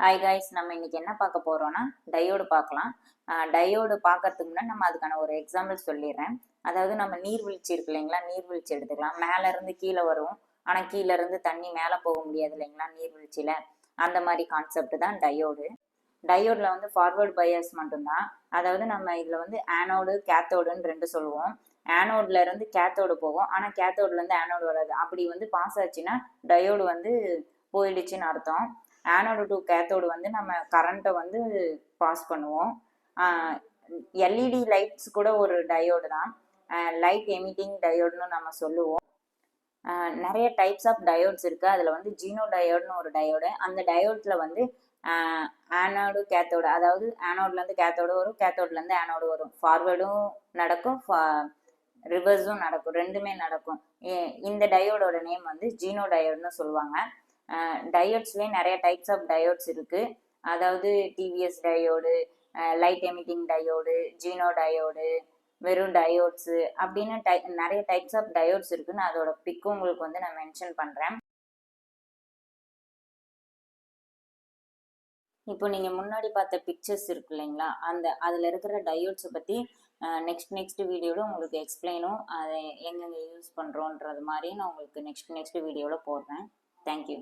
Hi guys, நம்ம இன்னைக்கு என்ன பார்க்க போறோம்னா டயோடு பார்க்கலாம். டயோடு பார்க்கறதுக்கு முன்னாடி நம்ம அதுக்கான ஒரு எக்ஸாம்பிள் சொல்லிடுறேன். அதாவது நம்ம நீர்வீழ்ச்சி இருக்கு இல்லைங்களா, நீர்வீழ்ச்சி எடுத்துக்கலாம். மேல இருந்து கீழே வரும், ஆனா கீழே இருந்து தண்ணி மேலே போக முடியாது இல்லைங்களா நீர்வீழ்ச்சியில. அந்த மாதிரி கான்செப்ட் தான் டயோடு. டயோடில் வந்து ஃபார்வர்ட் பயாஸ் மட்டும்தான். அதாவது நம்ம இதில் வந்து ஆனோடு கேத்தோடுன்னு ரெண்டு சொல்லுவோம். ஆனோட்ல இருந்து கேத்தோடு போகும், ஆனால் கேத்தோடுல இருந்து ஆனோடு வராது. அப்படி வந்து பாஸ் ஆச்சுன்னா டயோடு வந்து போயிடுச்சுன்னு அர்த்தம். ஆனோடு டு கேத்தோடு வந்து நம்ம கரண்ட்டை வந்து பாஸ் பண்ணுவோம். எல்இடி லைட்ஸ் கூட ஒரு டயோடு தான், லைட் எமிட்டிங் டயோடுன்னு நம்ம சொல்லுவோம். நிறைய டைப்ஸ் ஆஃப் டயோட்ஸ் இருக்குது. அதில் வந்து ஜீனோ டயோடுன்னு ஒரு டயோடு. அந்த டயோட்ஸில் வந்து ஆனோடு கேத்தோடு, அதாவது ஆனோட்லேருந்து கேத்தோடு வரும், கேத்தோட்லேருந்து ஆனோடு வரும். ஃபார்வேர்டும் நடக்கும், ரிவர்ஸும் நடக்கும், ரெண்டுமே நடக்கும். இந்த டயோடோட நேம் வந்து ஜீனோ டயோடுன்னு சொல்லுவாங்க. டயோட்ஸ்லேயே நிறைய டைப்ஸ் ஆஃப் டயோட்ஸ் இருக்குது. அதாவது TVS diode, light emitting diode, zener diode, வெறும் டயோட்ஸு அப்படின்னு நிறைய டைப்ஸ் ஆஃப் டயோட்ஸ் இருக்குது. நான் அதோட பிக்கு உங்களுக்கு வந்து நான் மென்ஷன் பண்ணுறேன். இப்போ நீங்கள் முன்னாடி பார்த்த பிக்சர்ஸ் இருக்கு இல்லைங்களா, அதில் இருக்கிற டயோட்ஸை பற்றி நெக்ஸ்ட் வீடியோவில் உங்களுக்கு எக்ஸ்பிளைனும், அதை எங்கெங்கே யூஸ் பண்ணுறோன்றது மாதிரி நான் உங்களுக்கு நெக்ஸ்ட் வீடியோவில் போடுறேன். தேங்க்யூ.